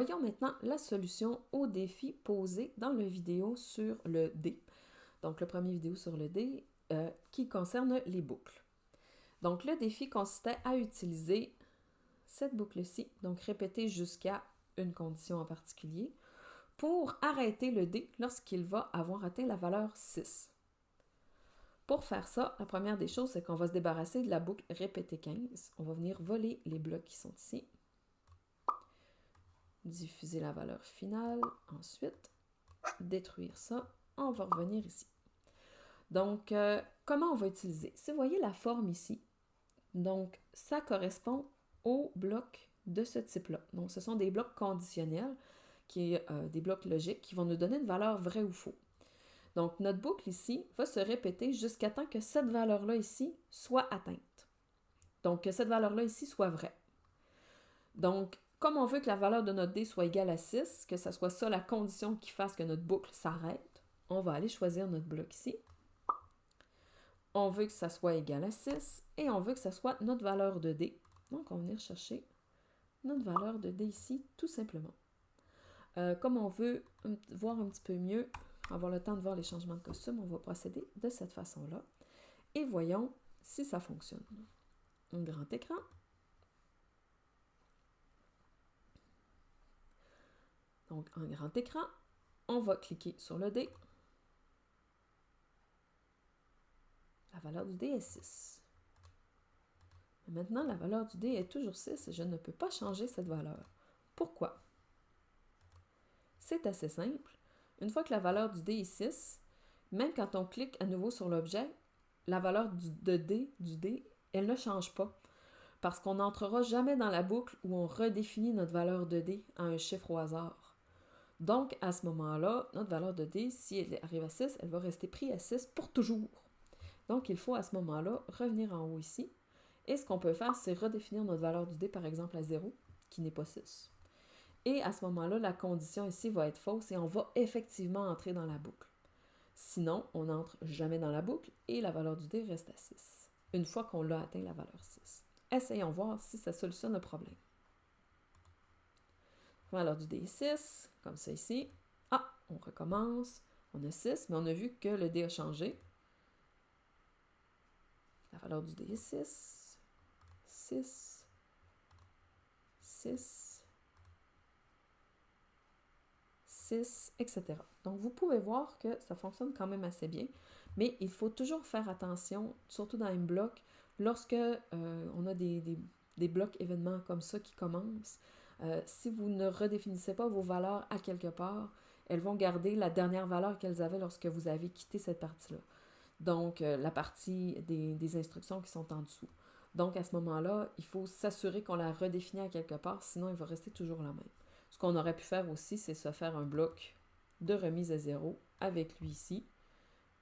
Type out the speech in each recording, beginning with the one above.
Voyons maintenant la solution au défi posé dans la vidéo sur le D. Donc, le premier vidéo sur le D qui concerne les boucles. Donc, le défi consistait à utiliser cette boucle-ci, donc répéter jusqu'à une condition en particulier, pour arrêter le D lorsqu'il va avoir atteint la valeur 6. Pour faire ça, la première des choses, c'est qu'on va se débarrasser de la boucle répéter 15. On va venir voler les blocs qui sont ici. Diffuser la valeur finale. Ensuite, détruire ça. On va revenir ici. Donc, comment on va utiliser? Si vous voyez la forme ici, donc ça correspond aux blocs de ce type-là. Donc, ce sont des blocs conditionnels, qui est des blocs logiques qui vont nous donner une valeur vraie ou faux. Donc, notre boucle ici va se répéter jusqu'à temps que cette valeur-là ici soit atteinte. Donc, que cette valeur-là ici soit vraie. Donc, comme on veut que la valeur de notre D soit égale à 6, que ce soit ça la condition qui fasse que notre boucle s'arrête, on va aller choisir notre bloc ici. On veut que ça soit égal à 6 et on veut que ça soit notre valeur de D. Donc, on va venir chercher notre valeur de D ici, tout simplement. Comme on veut voir un petit peu mieux, avoir le temps de voir les changements de costume, on va procéder de cette façon-là. Et voyons si ça fonctionne. Un grand écran. Donc, en grand écran, on va cliquer sur le D. La valeur du D est 6. Maintenant, la valeur du D est toujours 6 et je ne peux pas changer cette valeur. Pourquoi? C'est assez simple. Une fois que la valeur du D est 6, même quand on clique à nouveau sur l'objet, la valeur du D, elle ne change pas. Parce qu'on n'entrera jamais dans la boucle où on redéfinit notre valeur de D à un chiffre au hasard. Donc, à ce moment-là, notre valeur de D, si elle arrive à 6, elle va rester prise à 6 pour toujours. Donc, il faut à ce moment-là revenir en haut ici. Et ce qu'on peut faire, c'est redéfinir notre valeur du D, par exemple, à 0, qui n'est pas 6. Et à ce moment-là, la condition ici va être fausse et on va effectivement entrer dans la boucle. Sinon, on n'entre jamais dans la boucle et la valeur du D reste à 6, une fois qu'on l'a atteint la valeur 6. Essayons voir si ça solutionne le problème. La valeur du D est 6, comme ça ici. Ah, on recommence. On a 6, mais on a vu que le D a changé. La valeur du D est 6, 6, 6, 6, etc. Donc, vous pouvez voir que ça fonctionne quand même assez bien, mais il faut toujours faire attention, surtout dans un bloc, lorsque on a des blocs événements comme ça qui commencent. Si vous ne redéfinissez pas vos valeurs à quelque part, elles vont garder la dernière valeur qu'elles avaient lorsque vous avez quitté cette partie-là. Donc, la partie des instructions qui sont en dessous. Donc, à ce moment-là, il faut s'assurer qu'on la redéfinit à quelque part, sinon il va rester toujours la même. Ce qu'on aurait pu faire aussi, c'est se faire un bloc de remise à 0 avec lui ici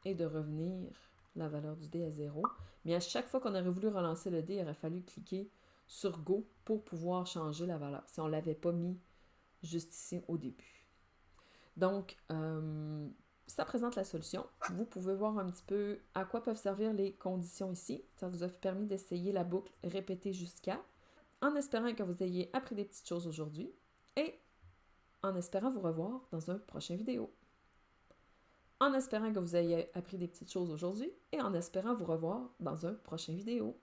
et de revenir la valeur du D à 0. Mais à chaque fois qu'on aurait voulu relancer le D, il aurait fallu cliquer sur Go pour pouvoir changer la valeur, si on ne l'avait pas mis juste ici au début. Donc, ça présente la solution. Vous pouvez voir un petit peu à quoi peuvent servir les conditions ici. Ça vous a permis d'essayer la boucle répétée jusqu'à, en espérant que vous ayez appris des petites choses aujourd'hui et en espérant vous revoir dans un prochain vidéo. En espérant que vous ayez appris des petites choses aujourd'hui et en espérant vous revoir dans un prochain vidéo.